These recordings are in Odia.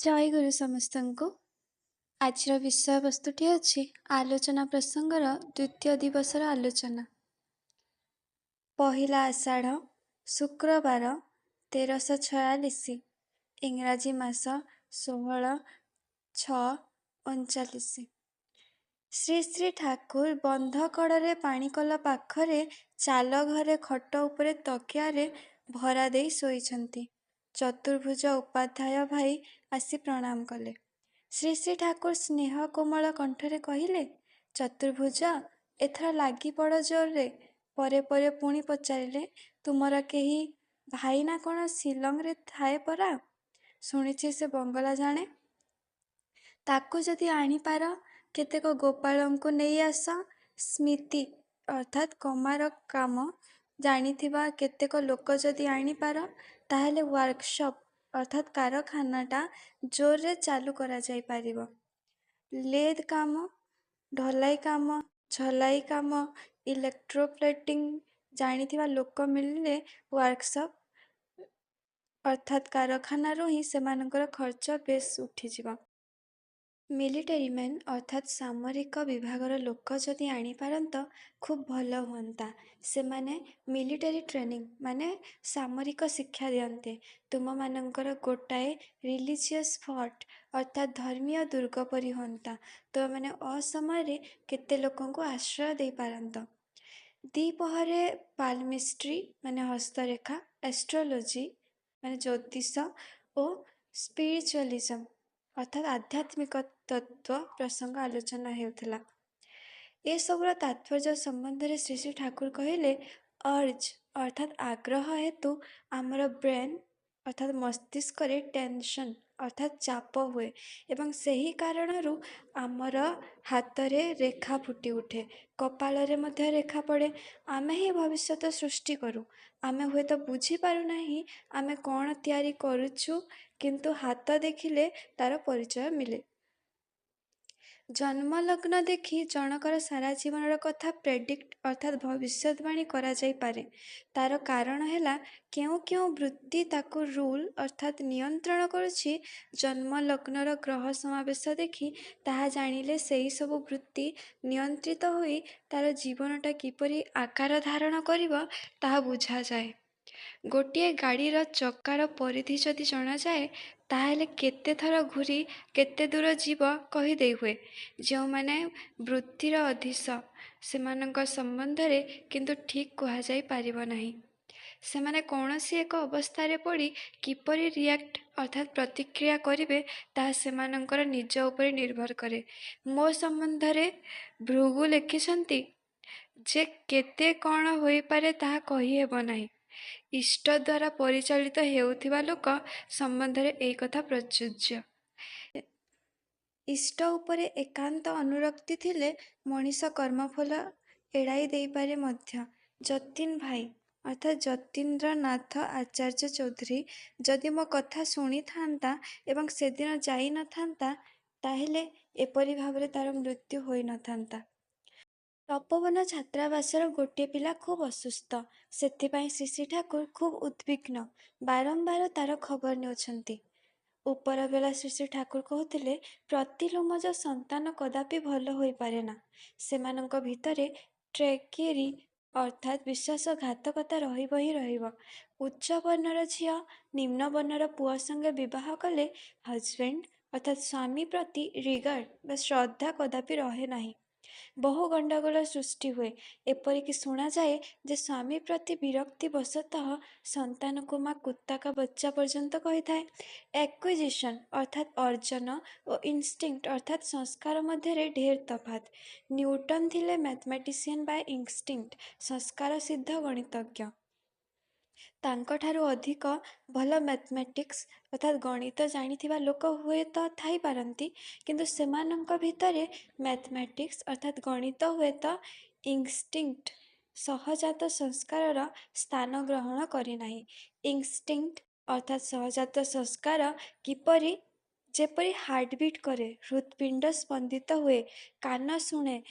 ଜୟ ଗୁରୁ ସମସ୍ତଙ୍କୁ। ଆଜିର ବିଷୟବସ୍ତୁଟି ଅଛି ଆଲୋଚନା ପ୍ରସଙ୍ଗର ଦ୍ୱିତୀୟ ଦିବସର ଆଲୋଚନା। ପହିଲା ଆଷାଢ଼, ଶୁକ୍ରବାର, 1346, ଇଂରାଜୀ ମାସ 16/6/39। ଶ୍ରୀ ଶ୍ରୀ ଠାକୁର ବନ୍ଧ କଡ଼ରେ ପାଣିକଲ ପାଖରେ ଚାଲ ଘରେ ଖଟ ଉପରେ ତକିଆରେ ଭରା ଦେଇ ଶୋଇଛନ୍ତି। ଚତୁର୍ଭୁଜ ଉପାଧ୍ୟାୟ ଭାଇ ଆସି ପ୍ରଣାମ କଲେ। ଶ୍ରୀ ଶ୍ରୀ ଠାକୁର ସ୍ନେହ କୋମଳ କଣ୍ଠରେ କହିଲେ, ଚତୁର୍ଭୁଜ, ଏଥର ଲାଗି ପଡ଼ ଜୋରରେ। ପରେ ପରେ ପୁଣି ପଚାରିଲେ, ତୁମର କେହି ଭାଇ ନା କ'ଣ ଶିଲଂରେ ଥାଏ ପରା? ଶୁଣିଛି ସେ ବଙ୍ଗଳା ଜାଣେ। ତାକୁ ଯଦି ଆଣିପାର, କେତେକ ଗୋପାଳଙ୍କୁ ନେଇ ଆସ। ସ୍ମିତି ଅର୍ଥାତ୍ କମାର କାମ ଜାଣିଥିବା କେତେକ ଲୋକ ଯଦି ଆଣିପାର, ତାହେଲେ ୱାର୍କସପ୍ ଅର୍ଥାତ୍ କାରଖାନାଟା ଜୋରରେ ଚାଲୁ କରାଯାଇପାରିବ। ଲେଦ୍ କାମ, ଢଲାଇ କାମ, ଝଲାଇ କାମ, ଇଲେକ୍ଟ୍ରୋପ୍ଲେଟିଂ ଜାଣିଥିବା ଲୋକ ମିଳିଲେ ୱାର୍କସପ୍ ଅର୍ଥାତ୍ କାରଖାନାରୁ ହିଁ ସେମାନଙ୍କର ଖର୍ଚ୍ଚ ବେଶ୍ ଉଠିଯିବ। ମିଲିଟାରୀ ମେନ୍ ଅର୍ଥାତ୍ ସାମରିକ ବିଭାଗର ଲୋକ ଯଦି ଆଣିପାରନ୍ତ ଖୁବ୍ ଭଲ ହୁଅନ୍ତା। ସେମାନେ ମିଲିଟାରୀ ଟ୍ରେନିଂ ମାନେ ସାମରିକ ଶିକ୍ଷା ଦିଅନ୍ତେ। ତୁମମାନଙ୍କର ଗୋଟାଏ ରିଲିଜିୟସ୍ ଫର୍ଟ ଅର୍ଥାତ୍ ଧର୍ମୀୟ ଦୁର୍ଗ ପରି ହୁଅନ୍ତା। ତୁମେମାନେ ଅସମୟରେ କେତେ ଲୋକଙ୍କୁ ଆଶ୍ରୟ ଦେଇପାରନ୍ତ। ଦ୍ୱିପହରେ ପାଲମିଷ୍ଟ୍ରି ମାନେ ହସ୍ତରେଖା, ଆଷ୍ଟ୍ରୋଲୋଜି ମାନେ ଜ୍ୟୋତିଷ ଓ ସ୍ପିରିଚୁଆଲିଜମ୍ ଅର୍ଥାତ୍ ଆଧ୍ୟାତ୍ମିକ ତତ୍ତ୍ୱ ପ୍ରସଙ୍ଗ ଆଲୋଚନା ହେଉଥିଲା। ଏସବୁର ତାତ୍ପର୍ଯ୍ୟ ସମ୍ବନ୍ଧରେ ଶ୍ରୀ ଶ୍ରୀ ଠାକୁର କହିଲେ, ଅର୍ଜ ଅର୍ଥାତ୍ ଆଗ୍ରହ ହେତୁ ଆମର ବ୍ରେନ୍ ଅର୍ଥାତ୍ ମସ୍ତିଷ୍କରେ ଟେନସନ୍ ଅର୍ଥାତ୍ ଚାପ ହୁଏ ଏବଂ ସେହି କାରଣରୁ ଆମର ହାତରେ ରେଖା ଫୁଟି ଉଠେ, କପାଳରେ ମଧ୍ୟ ରେଖା ପଡ଼େ। ଆମେ ହିଁ ଭବିଷ୍ୟତ ସୃଷ୍ଟି କରୁ। ଆମେ ହୁଏତ ବୁଝିପାରୁନାହିଁ ଆମେ କ'ଣ ତିଆରି କରୁଛୁ, କିନ୍ତୁ ହାତ ଦେଖିଲେ ତାର ପରିଚୟ ମିଳେ। ଜନ୍ମଲଗ୍ନ ଦେଖି ଜଣକର ସାରା ଜୀବନର କଥା ପ୍ରେଡିକ୍ଟ ଅର୍ଥାତ୍ ଭବିଷ୍ୟତବାଣୀ କରାଯାଇପାରେ। ତାର କାରଣ ହେଲା କେଉଁ କେଉଁ ବୃତ୍ତି ତାକୁ ରୁଲ୍ ଅର୍ଥାତ୍ ନିୟନ୍ତ୍ରଣ କରୁଛି। ଜନ୍ମଲଗ୍ନର ଗ୍ରହ ସମାବେଶ ଦେଖି ତାହା ଜାଣିଲେ ସେହି ସବୁ ବୃତ୍ତି ନିୟନ୍ତ୍ରିତ ହୋଇ ତାର ଜୀବନଟା କିପରି ଆକାର ଧାରଣ କରିବ ତାହା ବୁଝାଯାଏ। ଗୋଟିଏ ଗାଡ଼ିର ଚକାର ପରିଧି ଯଦି ଜଣାଯାଏ, ତାହେଲେ କେତେ ଥର ଘୂରି କେତେ ଦୂର ଯିବ କହିଦେଇ ହୁଏ। ଯେଉଁମାନେ ବୃତ୍ତିର ଅଧୀଶ, ସେମାନଙ୍କ ସମ୍ବନ୍ଧରେ କିନ୍ତୁ ଠିକ୍ କୁହାଯାଇ ପାରିବ ନାହିଁ। ସେମାନେ କୌଣସି ଏକ ଅବସ୍ଥାରେ ପଡ଼ି କିପରି ରିଆକ୍ଟ ଅର୍ଥାତ୍ ପ୍ରତିକ୍ରିୟା କରିବେ, ତାହା ସେମାନଙ୍କର ନିଜ ଉପରେ ନିର୍ଭର କରେ। ମୋ ସମ୍ବନ୍ଧରେ ଭୃଗୁ ଲେଖିଛନ୍ତି ଯେ କେତେ କ'ଣ ହୋଇପାରେ ତାହା କହିହେବ ନାହିଁ। ଇଷ୍ଟ ଦ୍ୱାରା ପରିଚାଳିତ ହେଉଥିବା ଲୋକ ସମ୍ବନ୍ଧରେ ଏହି କଥା ପ୍ରଯୁଜ୍ୟ। ଇଷ୍ଟ ଉପରେ ଏକାନ୍ତ ଅନୁରକ୍ତି ଥିଲେ ମଣିଷ କର୍ମଫଳ ଏଡ଼ାଇ ଦେଇପାରେ ମଧ୍ୟ। ଯତୀନ ଭାଇ ଅର୍ଥାତ୍ ଯତୀନ୍ଦ୍ରନାଥ ଆଚାର୍ଯ୍ୟ ଚୌଧୁରୀ ଯଦି ମୋ କଥା ଶୁଣିଥାନ୍ତା ଏବଂ ସେଦିନ ଯାଇ ନଥାନ୍ତା, ତାହେଲେ ଏପରି ଭାବରେ ତାର ମୃତ୍ୟୁ ହୋଇନଥାନ୍ତା। ତପୋବନ ଛାତ୍ରାବାସର ଗୋଟିଏ ପିଲା ଖୁବ୍ ଅସୁସ୍ଥ। ସେଥିପାଇଁ ଶ୍ରୀ ଶ୍ରୀ ଠାକୁର ଖୁବ୍ ଉଦ୍ବିଗ୍ନ। ବାରମ୍ବାର ତାର ଖବର ନେଉଛନ୍ତି। ଉପରବେଳା ଶ୍ରୀ ଶ୍ରୀ ଠାକୁର କହୁଥିଲେ, ପ୍ରତି ଲୋମଜ ସନ୍ତାନ କଦାପି ଭଲ ହୋଇପାରେ ନା। ସେମାନଙ୍କ ଭିତରେ ଟ୍ରେକେରୀ ଅର୍ଥାତ୍ ବିଶ୍ୱାସଘାତକତା ରହିବ ହିଁ ରହିବ। ଉଚ୍ଚ ବର୍ଣ୍ଣର ଝିଅ ନିମ୍ନ ବର୍ଣ୍ଣର ପୁଅ ସଙ୍ଗେ ବିବାହ କଲେ ହଜବେଣ୍ଡ ଅର୍ଥାତ୍ ସ୍ୱାମୀ ପ୍ରତି ରିଗାର୍ଡ ବା ଶ୍ରଦ୍ଧା କଦାପି ରହେ ନାହିଁ। ବହୁ ଗଣ୍ଡଗୋଳ ସୃଷ୍ଟି ହୁଏ। ଏପରିକି ଶୁଣାଯାଏ ଯେ ସ୍ୱାମୀ ପ୍ରତି ବିରକ୍ତି ବଶତଃ ସନ୍ତାନକୁ ମା କୁତ୍ତା କା ବଚ୍ଚା ପର୍ଯ୍ୟନ୍ତ କହିଥାଏ। ଆକ୍ୱିଜିସନ୍ ଅର୍ଥାତ୍ ଅର୍ଜନ ଓ ଇନଷ୍ଟିଙ୍କ୍ଟ ଅର୍ଥାତ୍ ସଂସ୍କାର ମଧ୍ୟରେ ଢେର ତଫାତ୍। ନ୍ୟୁଟନ ଥିଲେ ମ୍ୟାଥମେଟିସିଆନ୍ ବାଇ ଇନଷ୍ଟିଙ୍କ୍ଟ ସଂସ୍କାର ସିଦ୍ଧ ଗଣିତଜ୍ଞ। ତାଙ୍କଠାରୁ ଅଧିକ ଭଲ ମ୍ୟାଥମେଟିକ୍ସ ଅର୍ଥାତ୍ ଗଣିତ ଜାଣିଥିବା ଲୋକ ହୁଏତ ଥାଇପାରନ୍ତି, କିନ୍ତୁ ସେମାନଙ୍କ ଭିତରେ ମ୍ୟାଥମେଟିକ୍ସ ଅର୍ଥାତ୍ ଗଣିତ ହୁଏତ ଇନଷ୍ଟିଙ୍କ୍ଟ ସହଜାତ ସଂସ୍କାରର ସ୍ଥାନ ଗ୍ରହଣ କରିନାହିଁ। ଇନଷ୍ଟିଙ୍କ୍ଟ ଅର୍ଥାତ୍ ସହଜାତ ସଂସ୍କାର କିପରି ଯେପରି ହାର୍ଟବିଟ୍ କରେ, ହୃତ୍ପିଣ୍ଡ ସ୍ପନ୍ଦିତ ହୁଏ, କାନ ଶୁଣେ,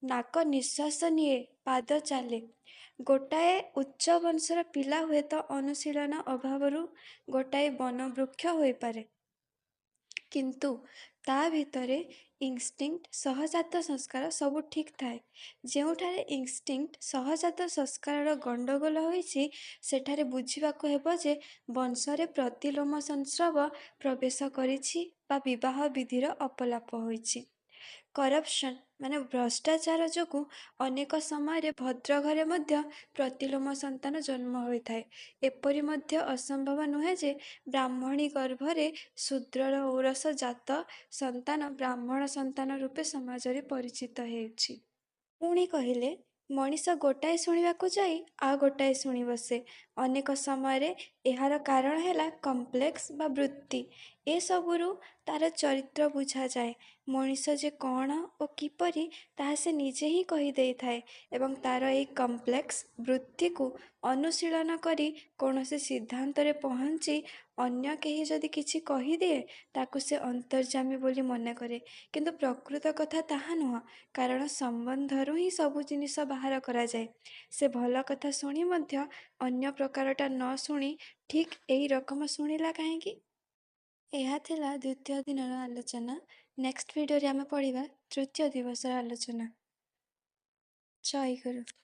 ନାକ ନିଶ୍ୱାସ ନିଏ, ପାଦ ଚାଲେ। ଗୋଟାଏ ଉଚ୍ଚ ବଂଶର ପିଲା ହୁଏତ ଅନୁଶୀଳନ ଅଭାବରୁ ଗୋଟାଏ ବନବୃକ୍ଷ ହୋଇପାରେ। କିନ୍ତୁ ତା ଭିତରେ ଇନଷ୍ଟିଙ୍କ୍ଟ ସହଜାତ ସଂସ୍କାର ସବୁ ଠିକ୍ ଥାଏ। ଯେଉଁଠାରେ ଇନଷ୍ଟିଙ୍କ୍ଟ ସହଜାତ ସଂସ୍କାରର ଗଣ୍ଡଗୋଳ ହୋଇଛି ସେଠାରେ ବୁଝିବାକୁ ହେବ ଯେ ବଂଶରେ ପ୍ରତିଲୋମ ସଂସ୍ରବ ପ୍ରବେଶ କରିଛି ବା ବିବାହ ବିଧିର ଅପଲାପ ହୋଇଛି। କରପସନ୍ ମାନେ ଭ୍ରଷ୍ଟାଚାର ଯୋଗୁଁ ଅନେକ ସମୟରେ ଭଦ୍ର ଘରେ ମଧ୍ୟ ପ୍ରତିଲୋମ ସନ୍ତାନ ଜନ୍ମ ହୋଇଥାଏ। ଏପରି ମଧ୍ୟ ଅସମ୍ଭବ ନୁହେଁ ଯେ ବ୍ରାହ୍ମଣୀ ଗର୍ଭରେ ଶୂଦ୍ରର ଔରସ ଜାତ ସନ୍ତାନ ବ୍ରାହ୍ମଣ ସନ୍ତାନ ରୂପେ ସମାଜରେ ପରିଚିତ ହେଉଛି। ପୁଣି କହିଲେ, ମଣିଷ ଗୋଟାଏ ଶୁଣିବାକୁ ଯାଇ ଆଉ ଗୋଟାଏ ଶୁଣି ବସେ। ଅନେକ ସମୟରେ ଏହାର କାରଣ ହେଲା କମ୍ପ୍ଲେକ୍ସ ବା ବୃତ୍ତି। ଏସବୁରୁ ତାର ଚରିତ୍ର ବୁଝାଯାଏ। ମଣିଷ ଯେ କ'ଣ ଓ କିପରି ତାହା ସେ ନିଜେ ହିଁ କହିଦେଇଥାଏ ଏବଂ ତାର ଏହି କମ୍ପ୍ଲେକ୍ସ ବୃତ୍ତିକୁ ଅନୁଶୀଳନ କରି କୌଣସି ସିଦ୍ଧାନ୍ତରେ ପହଞ୍ଚି ଅନ୍ୟ କେହି ଯଦି କିଛି କହିଦିଏ ତାକୁ ସେ ଅନ୍ତର୍ଯ୍ୟାମୀ ବୋଲି ମନେ କରେ। କିନ୍ତୁ ପ୍ରକୃତ କଥା ତାହା ନୁହଁ, କାରଣ ସମ୍ବନ୍ଧରୁ ହିଁ ସବୁ ଜିନିଷ ବାହାର କରାଯାଏ। ସେ ଭଲ କଥା ଶୁଣି ମଧ୍ୟ ଅନ୍ୟ ପ୍ରକାରଟା ନ ଶୁଣି ଠିକ୍ ଏଇ ରକମ ଶୁଣିଲା କାହିଁକି? ଏହା ଥିଲା ଦ୍ୱିତୀୟ ଦିନର ଆଲୋଚନା। ନେକ୍ସଟ ଭିଡ଼ିଓରେ ଆମେ ପଢ଼ିବା ତୃତୀୟ ଦିବସର ଆଲୋଚନା। ଜୟ ଗୁରୁ।